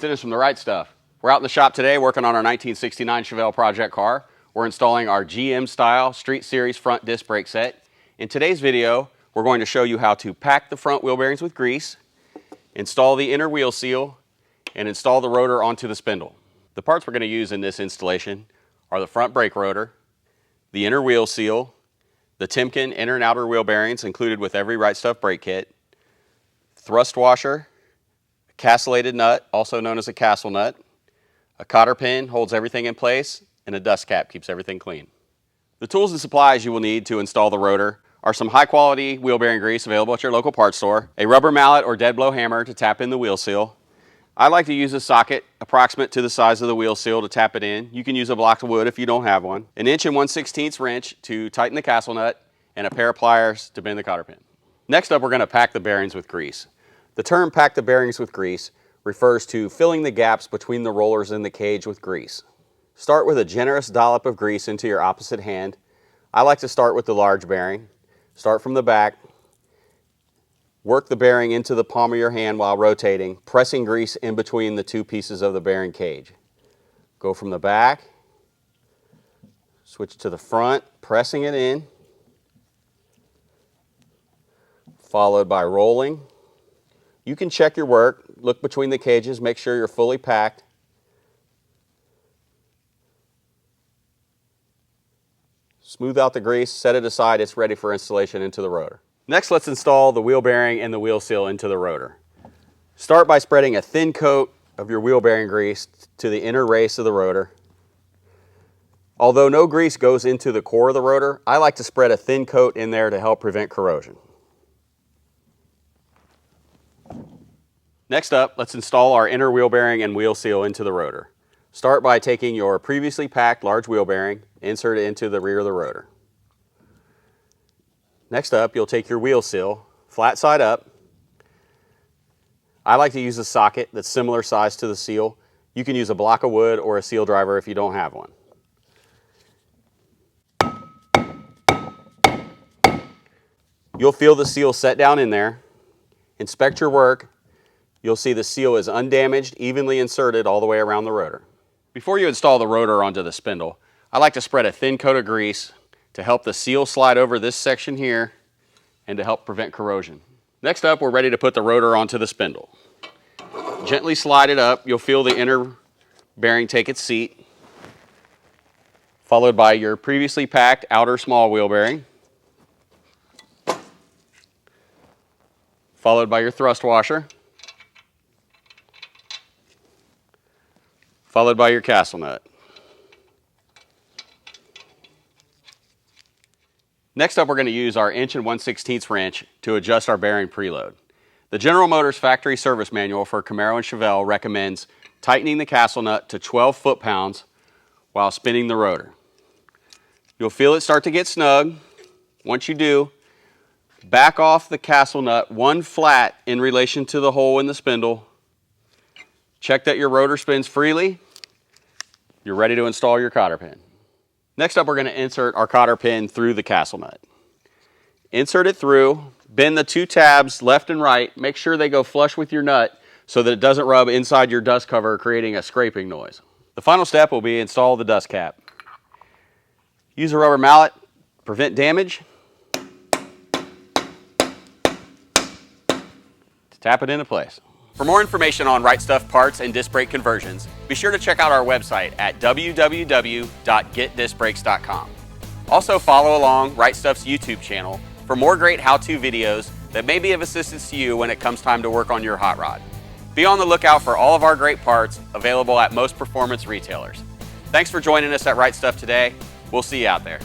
Dennis from the Right Stuff. We're out in the shop today working on our 1969 Chevelle project car. We're installing our GM style Street Series front disc brake set. In today's video, we're going to show you how to pack the front wheel bearings with grease, install the inner wheel seal, and install the rotor onto the spindle. The parts we're going to use in this installation are the front brake rotor, the inner wheel seal, the Timken inner and outer wheel bearings included with every Right Stuff brake kit, thrust washer, a castellated nut, also known as a castle nut, a cotter pin holds everything in place, and a dust cap keeps everything clean. The tools and supplies you will need to install the rotor are some high quality wheel bearing grease available at your local parts store, a rubber mallet or dead blow hammer to tap in the wheel seal. I like to use a socket approximate to the size of the wheel seal to tap it in. You can use a block of wood if you don't have one, an 1 1/16" wrench to tighten the castle nut, and a pair of pliers to bend the cotter pin. Next up, we're going to pack the bearings with grease. The term pack the bearings with grease refers to filling the gaps between the rollers in the cage with grease. Start with a generous dollop of grease into your opposite hand. I like to start with the large bearing. Start from the back. Work the bearing into the palm of your hand while rotating, pressing grease in between the two pieces of the bearing cage. Go from the back, switch to the front, pressing it in, followed by rolling. You can check your work, look between the cages, make sure you're fully packed. Smooth out the grease, set it aside, it's ready for installation into the rotor. Next, let's install the wheel bearing and the wheel seal into the rotor. Start by spreading a thin coat of your wheel bearing grease to the inner race of the rotor. Although no grease goes into the core of the rotor, I like to spread a thin coat in there to help prevent corrosion. Next up, let's install our inner wheel bearing and wheel seal into the rotor. Start by taking your previously packed large wheel bearing, insert it into the rear of the rotor. Next up, you'll take your wheel seal, flat side up. I like to use a socket that's similar size to the seal. You can use a block of wood or a seal driver if you don't have one. You'll feel the seal set down in there. Inspect your work. You'll see the seal is undamaged, evenly inserted all the way around the rotor. Before you install the rotor onto the spindle, I like to spread a thin coat of grease to help the seal slide over this section here and to help prevent corrosion. Next up, we're ready to put the rotor onto the spindle. Gently slide it up. You'll feel the inner bearing take its seat, followed by your previously packed outer small wheel bearing, followed by your thrust washer, followed by your castle nut. Next up, we're going to use our 1 1/16" wrench to adjust our bearing preload. The General Motors factory service manual for Camaro and Chevelle recommends tightening the castle nut to 12 foot-pounds while spinning the rotor. You'll feel it start to get snug. Once you do, back off the castle nut one flat in relation to the hole in the spindle. Check that your rotor spins freely. You're ready to install your cotter pin. Next up, we're going to insert our cotter pin through the castle nut. Insert it through, bend the two tabs left and right, make sure they go flush with your nut so that it doesn't rub inside your dust cover, creating a scraping noise. The final step will be install the dust cap. Use a rubber mallet to prevent damage. To tap it into place. For more information on Right Stuff parts and disc brake conversions, be sure to check out our website at www.getdiscbrakes.com. Also follow along Right Stuff's YouTube channel for more great how-to videos that may be of assistance to you when it comes time to work on your hot rod. Be on the lookout for all of our great parts available at most performance retailers. Thanks for joining us at Right Stuff today. We'll see you out there.